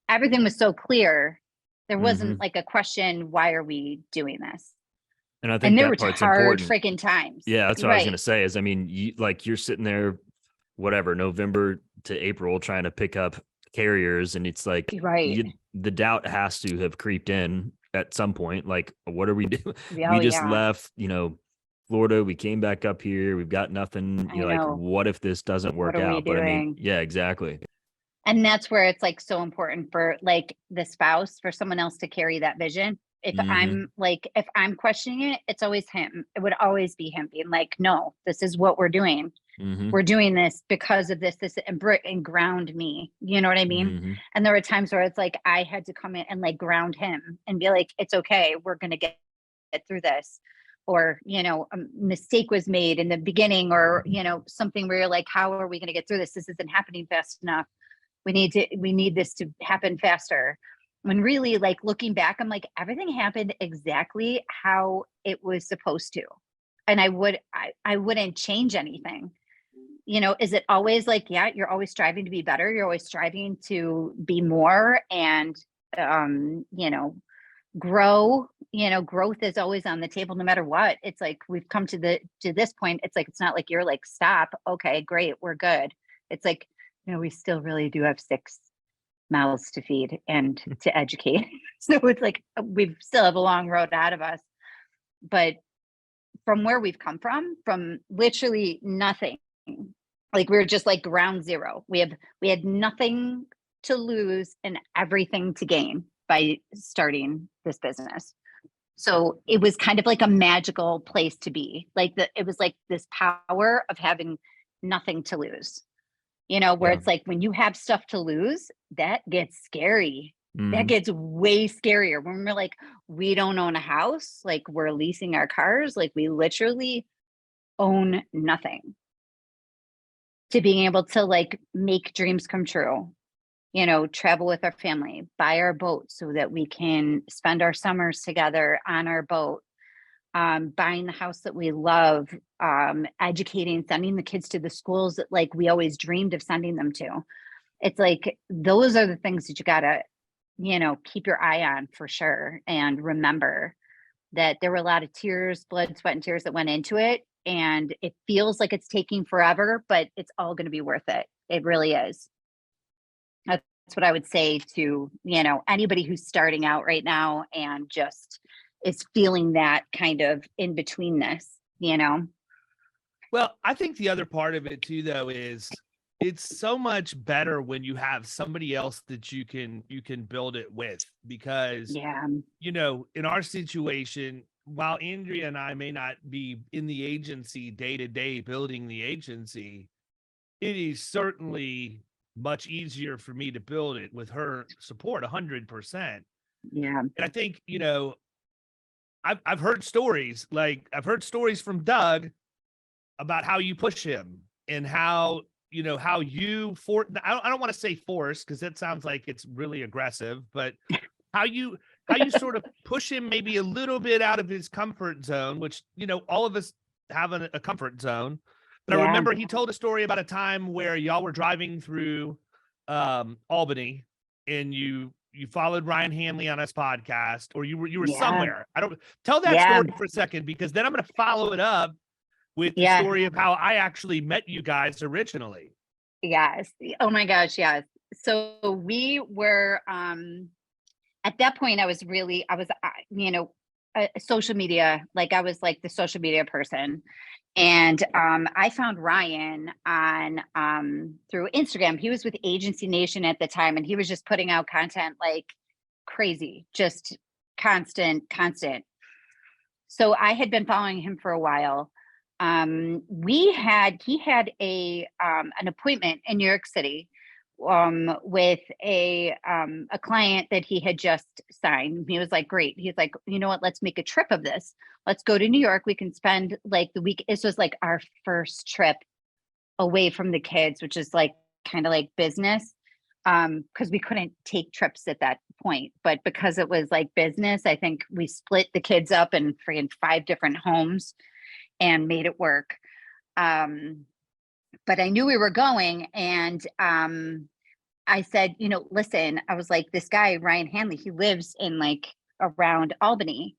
Everything was so clear. There wasn't like a question, why are we doing this? And I think there that were part's hard important. freaking times. Yeah, that's what I was Right. going to say is, I mean, you're sitting there, whatever, November to April, trying to pick up carriers. And it's like, Right. the doubt has to have creeped in at some point. Like, what are we doing? Oh, We just yeah. left, you know, Florida. We came back up here. We've got nothing. I You're like, know. what if this doesn't work What are we out? But I mean, doing? yeah, exactly. And that's where it's like so important for like the spouse, for someone else to carry that vision. If if I'm questioning it, it's always him. It would always be him being like, no, this is what we're doing. We're doing this because of this, and ground me. You know what I mean? And there were times where it's like, I had to come in and like ground him and be like, it's okay. We're going to get through this. Or, you know, a mistake was made in the beginning, or, you know, something where you're like, how are we going to get through this? This isn't happening fast enough. We need this to happen faster. When really, like, looking back, I'm like, everything happened exactly how it was supposed to. And I wouldn't change anything. You know, is it always like, yeah, you're always striving to be better. You're always striving to be more and, you know, grow. You know, growth is always on the table no matter what. It's like, we've come to this point. It's like, it's not like you're like, stop. Okay, great. We're good. It's like, you know, we still really do have 6 mouths to feed and to educate. So it's like, we still have a long road ahead of us. But from where we've come from literally nothing, like we were just like ground zero. We had nothing to lose and everything to gain by starting this business. So it was kind of like a magical place to be. Like it was like this power of having nothing to lose. You know, where it's like, when you have stuff to lose, that gets scary. That gets way scarier. When we're like, we don't own a house, like we're leasing our cars, like we literally own nothing. To being able to like make dreams come true, you know, travel with our family, buy our boat so that we can spend our summers together on our boat, buying the house that we love, educating, sending the kids to the schools that like we always dreamed of sending them to. It's like, those are the things that you gotta, you know, keep your eye on for sure. And remember that there were a lot of tears, blood, sweat, and tears that went into it. And it feels like it's taking forever, but it's all going to be worth it. It really is. That's what I would say to, you know, anybody who's starting out right now and just is feeling that kind of in betweenness, you know? Well, I think the other part of it too, though, is it's so much better when you have somebody else that you can build it with, because, Yeah. you know, in our situation, while Andrea and I may not be in the agency day to day building the agency, it is certainly much easier for me to build it with her support 100%. Yeah. And I think, I've heard stories, I've heard stories from Doug about how you push him and how, how you I don't want to say force, because that sounds like it's really aggressive, but how you sort of push him maybe a little bit out of his comfort zone, which, all of us have a comfort zone. But I remember he told a story about a time where y'all were driving through Albany, and you followed Ryan Hanley on his podcast, or you were somewhere. I don't tell that story for a second, because then I'm going to follow it up with the story of how I actually met you guys originally. Yes. Oh my gosh. Yes. So we were, at that point, I was, social media, I was like the social media person. And I found Ryan on through Instagram. He was with Agency Nation at the time, and he was just putting out content like crazy, just constant. So I had been following him for a while. He had an appointment in New York City with a client that he had just signed. He was like, great. He's like, you know what, let's make a trip of this. Let's go to New York. We can spend the week. This was like our first trip away from the kids, which is kind of like business. Because we couldn't take trips at that point, but because it was like business, I think we split the kids up in 5 different homes and made it work. But I knew we were going, and I said, listen, I was like, this guy, Ryan Hanley, he lives in around Albany.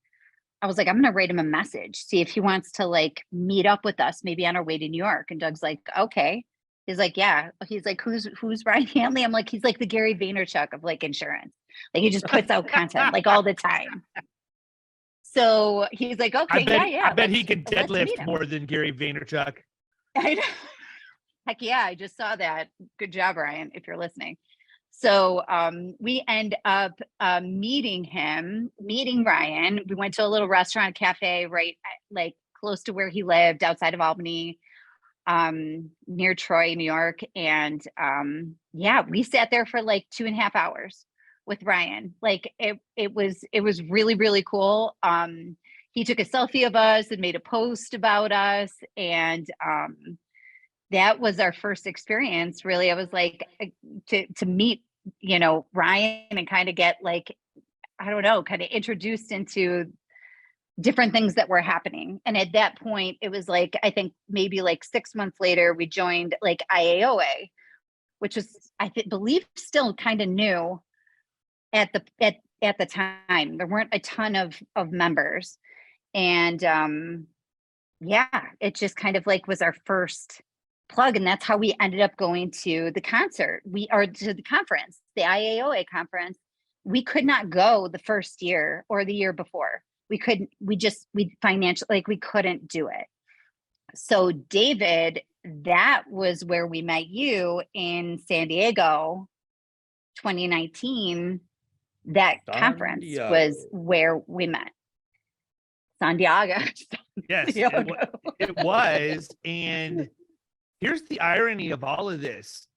I was like, I'm going to write him a message, see if he wants to meet up with us, maybe on our way to New York. And Doug's like, okay. He's like, yeah. He's like, who's Ryan Hanley? I'm like, he's like the Gary Vaynerchuk of insurance. He just puts out content all the time. So he's like, okay, I bet he can deadlift more than Gary Vaynerchuk. I know. Heck yeah, I just saw that. Good job, Ryan, if you're listening. So we end up meeting Ryan. We went to a little restaurant cafe right close to where he lived, outside of Albany, near Troy, New York. And we sat there for 2.5 hours with Ryan. It was really, really cool. He took a selfie of us and made a post about us. And that was our first experience, really. I was like, to meet, Ryan and kind of get kind of introduced into different things that were happening. And at that point, it was I think maybe 6 months later, we joined IAOA, which was, I believe, still kind of new at the time. There weren't a ton of members. And it just kind of was our first plug, and that's how we ended up going to the concert. To the conference, the IAOA conference. We could not go the first year or the year before. We financially, we couldn't do it. So David, that was where we met you in San Diego, 2019. That conference was where we met. San Diego. Yes, it was. And here's the irony of all of this.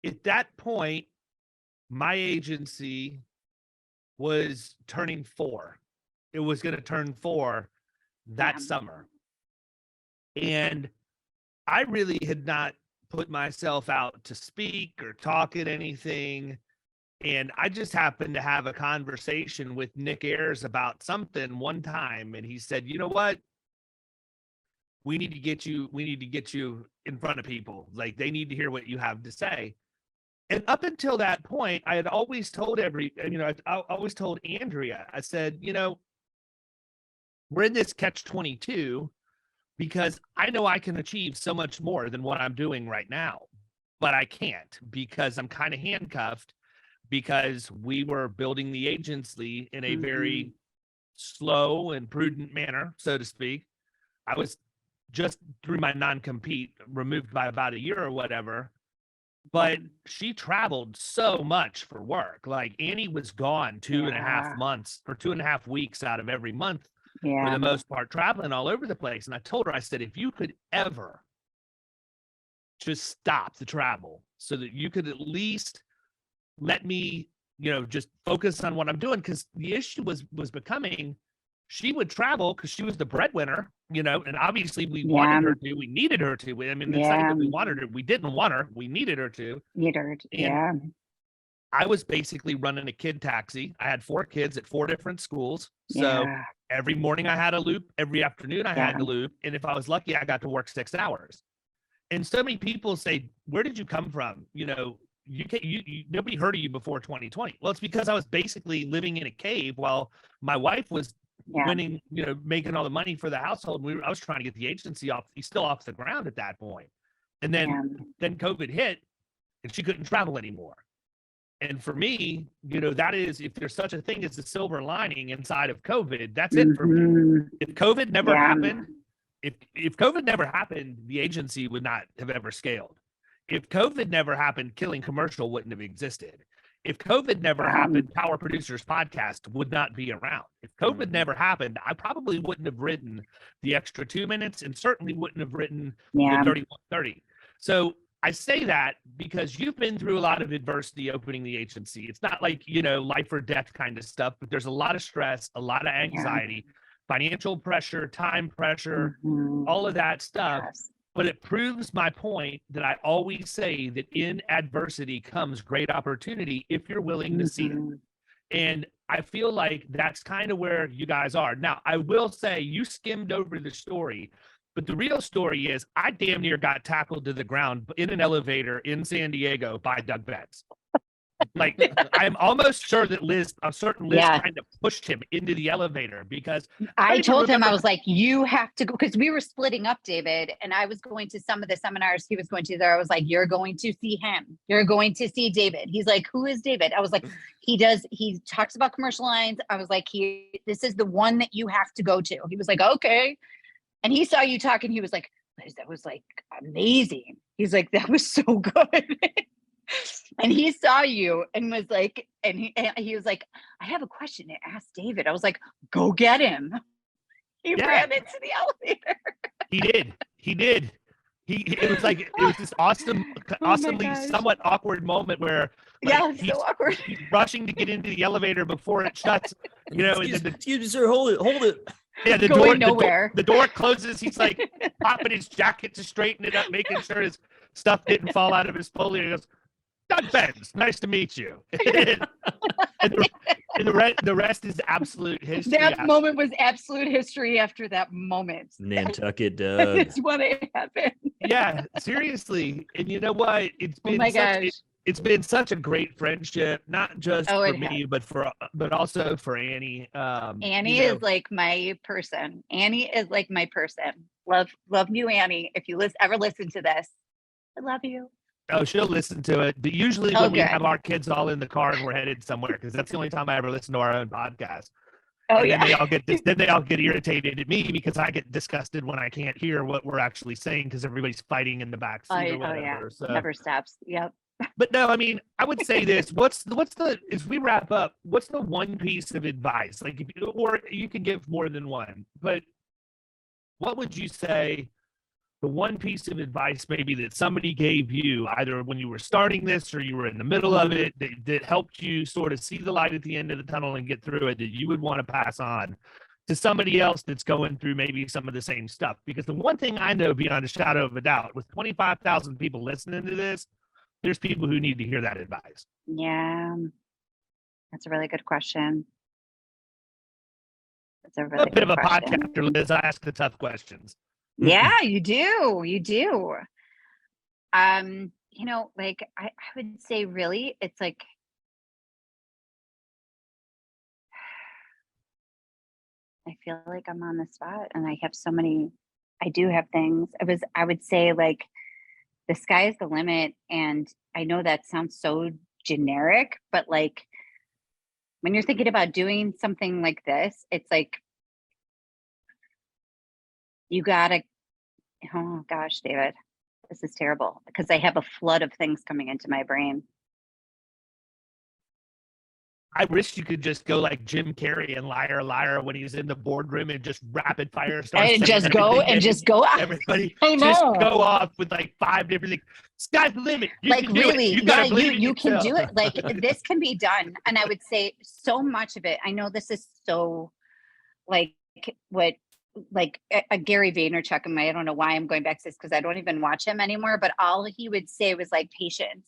At that point, my agency was turning 4. It was going to turn 4 that summer. And I really had not put myself out to speak or talk at anything. And I just happened to have a conversation with Nick Ayers about something one time. And he said, you know what? We need to get you in front of people. They need to hear what you have to say. And up until that point, I had always told I always told Andrea, I said, we're in this catch-22 because I know I can achieve so much more than what I'm doing right now, but I can't because I'm kind of handcuffed because we were building the agency in a very slow and prudent manner, so to speak. I was just through my non-compete removed by about a year or whatever, but she traveled so much for work. Annie was gone 2.5 months or 2.5 weeks out of every month for the most part, traveling all over the place. And I told her, I said, if you could ever just stop the travel so that you could at least let me, just focus on what I'm doing. Because the issue was becoming, she would travel because she was the breadwinner, and obviously we wanted her to, we needed her to. I mean, it's not even we wanted her, we didn't want her, we needed her to. And I was basically running a kid taxi. I had 4 kids at 4 different schools. So every morning I had a loop, every afternoon I had a loop. And if I was lucky, I got to work 6 hours. And so many people say, where did you come from? Nobody heard of you before 2020. Well, it's because I was basically living in a cave while my wife was winning, making all the money for the household. I was trying to get the agency still off the ground at that point. And then COVID hit and she couldn't travel anymore. And for me, that is, if there's such a thing as the silver lining inside of COVID, that's it for me. If COVID never happened, if COVID never happened, the agency would not have ever scaled. If COVID never happened, Killing Commercial wouldn't have existed. If COVID never happened, Power Producers Podcast would not be around. If COVID never happened, I probably wouldn't have written the extra 2 minutes and certainly wouldn't have written the 3130. So I say that because you've been through a lot of adversity opening the agency. It's not like, life or death kind of stuff, but there's a lot of stress, a lot of anxiety, financial pressure, time pressure, all of that stuff. But it proves my point that I always say that in adversity comes great opportunity if you're willing to see it. And I feel like that's kind of where you guys are. Now, I will say you skimmed over the story, but the real story is I damn near got tackled to the ground in an elevator in San Diego by Doug Benz. Like, I'm almost sure that Liz kind of pushed him into the elevator because I told him, I was like, you have to go, because we were splitting up, David, and I was going to some of the seminars he was going to there. I was like, you're going to see him. You're going to see David. He's like, who is David? I was like, he talks about commercial lines. I was like, this is the one that you have to go to. He was like, okay. And he saw you talking. He was like, that was like amazing. He's like, that was so good. And he saw you and was like, and he was like, I have a question to ask David. I was like, go get him. He ran into the elevator. He did. It was this awesomely somewhat awkward moment where so awkward. He's rushing to get into the elevator before it shuts. Excuse me, sir, hold it. Yeah, the door closes. He's like popping his jacket to straighten it up, making sure his stuff didn't fall out of his folio. He goes, Doug Benz, nice to meet you. and the rest is absolute history. That moment was absolute history after that moment. Nantucket Doug. It's what happened. Yeah, seriously. And you know what? It's been such a great friendship, not just for me, but also for Annie. Annie is like my person. Love you, Annie. If you ever listen to this, I love you. Oh, she'll listen to it. But usually when we have our kids all in the car and we're headed somewhere, because that's the only time I ever listen to our own podcast. Then they all get irritated at me because I get disgusted when I can't hear what we're actually saying because everybody's fighting in the back seat or whatever. So never stops. Yep. But no, I mean, I would say this. As we wrap up, what's the one piece of advice? Like, or you can give more than one, but what would you say the one piece of advice maybe that somebody gave you either when you were starting this or you were in the middle of it that helped you sort of see the light at the end of the tunnel and get through it that you would want to pass on to somebody else that's going through maybe some of the same stuff? Because the one thing I know beyond a shadow of a doubt, with 25,000 people listening to this, there's people who need to hear that advice. Yeah, that's a really good question. That's a really bit of a podcaster, Liz. I ask the tough questions. Yeah, you do. Like I would say really, it's like, I feel like I'm on the spot and I do have things. I would say like, the sky is the limit. And I know that sounds so generic, but like, when you're thinking about doing something like this, it's like, you gotta, oh gosh, David, this is terrible because I have a flood of things coming into my brain. I wish you could just go like Jim Carrey and Liar Liar when he's in the boardroom and just rapid fire start And just go and just go out. Everybody I just know. go off with like 5 different things. Sky's the limit. You Like can do really, it. yeah, you can do it. Like this can be done. And I would say so much of it. I know this is so like what like a Gary Vaynerchuk. I don't know why I'm going back to this because I don't even watch him anymore. But all he would say was like patience.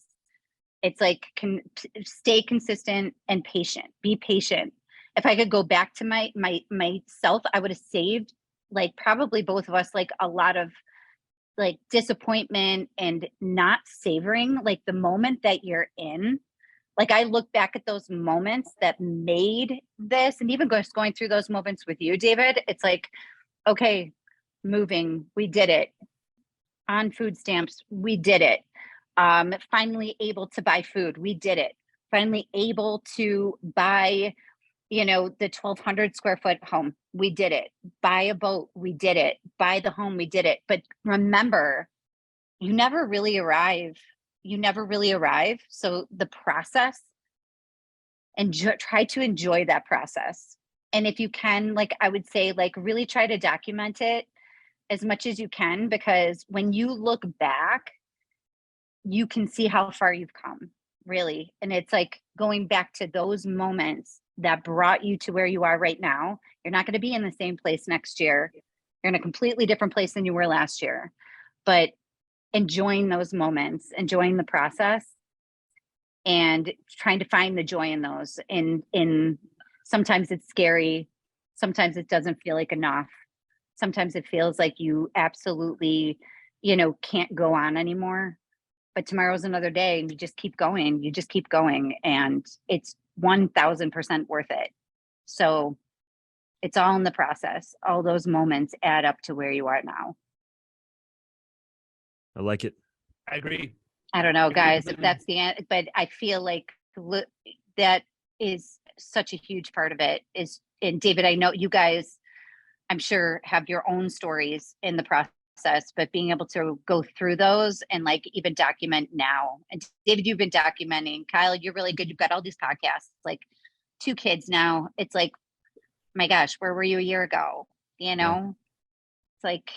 It's like stay consistent and patient. Be patient. If I could go back to myself, I would have saved like probably both of us like a lot of like disappointment and not savoring like the moment that you're in. Like I look back at those moments that made this, and even going through those moments with you, David, it's like, okay, moving, we did it. On food stamps, we did it. Finally able to buy food, we did it. Finally able to buy, the 1,200 square foot home, we did it. Buy a boat, we did it. Buy the home, we did it. But remember, you never really arrive. So the process, and try to enjoy that process. And if you can, like I would say, like really try to document it as much as you can, because when you look back, you can see how far you've come, really. And it's like going back to those moments that brought you to where you are right now. You're not going to be in the same place next year. You're in a completely different place than you were last year. But enjoying those moments, enjoying the process, and trying to find the joy in those. In sometimes it's scary. Sometimes it doesn't feel like enough. Sometimes it feels like you absolutely, can't go on anymore. But tomorrow's another day, and you just keep going. And it's 1,000% worth it. So it's all in the process. All those moments add up to where you are now. I like it. I agree. I don't know, guys, if that's the end, but I feel like that is such a huge part of it is, and David, I know you guys, I'm sure, have your own stories in the process, but being able to go through those and like even document now. And David, you've been documenting. Kyle, you're really good. You've got all these podcasts, like 2 kids now. It's like, my gosh, where were you a year ago? Yeah. It's like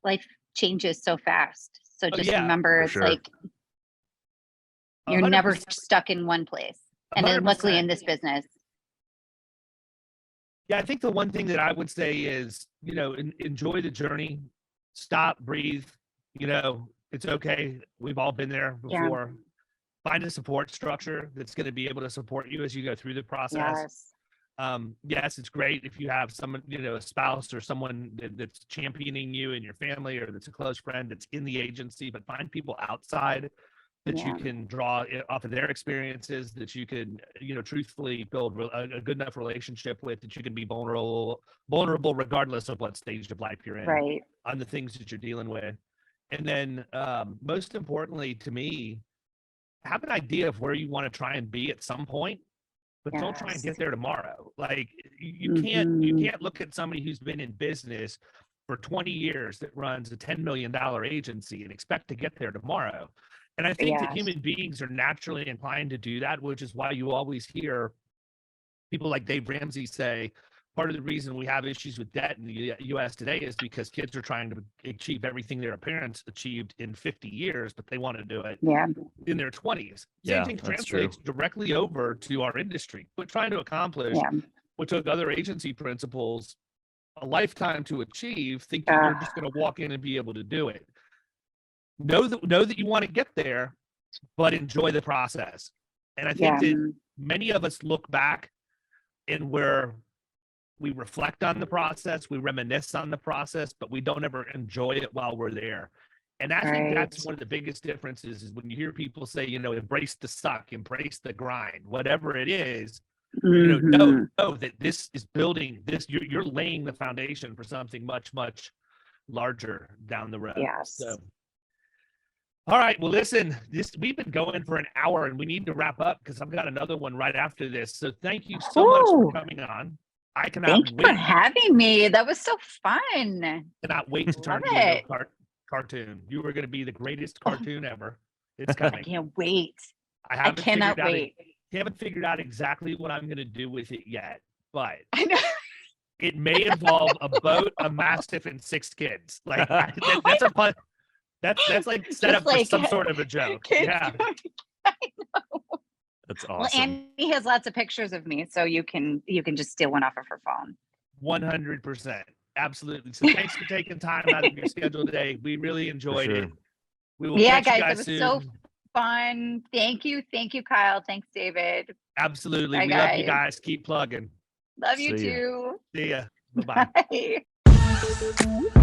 life changes so fast. So just remember, it's sure. like you're 100%. never stuck in one place. And then luckily in this business. Yeah, I think the one thing that I would say is, enjoy the journey. Stop, breathe. It's okay. We've all been there before. Yeah. Find a support structure that's going to be able to support you as you go through the process. Yes, it's great if you have someone, a spouse or someone that's championing you in your family, or that's a close friend that's in the agency, but find people outside that you can draw off of their experiences, that you can, truthfully build a good enough relationship with, that you can be vulnerable regardless of what stage of life you're in, right, on the things that you're dealing with. And then most importantly to me, have an idea of where you want to try and be at some point, but don't try and get there tomorrow. Like you can't look at somebody who's been in business for 20 years that runs a $10 million agency and expect to get there tomorrow. And I think that human beings are naturally inclined to do that, which is why you always hear people like Dave Ramsey say, part of the reason we have issues with debt in the U.S. today is because kids are trying to achieve everything their parents achieved in 50 years, but they want to do it in their 20s. Same thing translates directly over to our industry. But trying to accomplish what took other agency principals a lifetime to achieve, thinking you're just going to walk in and be able to do it. Know that you want to get there, but enjoy the process. And I think that many of us look back and we reflect on the process, we reminisce on the process, but we don't ever enjoy it while we're there. And I think that's one of the biggest differences is when you hear people say, embrace the suck, embrace the grind, whatever it is, know that this is building this, you're laying the foundation for something much, much larger down the road. Yes. So, all right. Well, listen, we've been going for an hour and we need to wrap up because I've got another one right after this. So thank you so much for coming on. I cannot Thank you for having me. That was so fun. Cannot wait to turn you into a cartoon. You are going to be the greatest cartoon ever. It's coming. I can't wait. I cannot wait. haven't figured out exactly what I'm going to do with it yet, but I know. it may involve a boat, a mastiff, and 6 kids. Like that's a fun. That's like set up for some sort of a joke. Yeah. I know. That's awesome. Well, Annie has lots of pictures of me, so you can just steal one off of her phone. 100%. Absolutely. So thanks for taking time out of your schedule today. We really enjoyed it. We will catch you guys it was soon. so fun. Thank you, Kyle. Thanks, David. Absolutely. Bye, we love you guys. Keep plugging. Love you See ya. too. See ya. Bye-bye. Bye.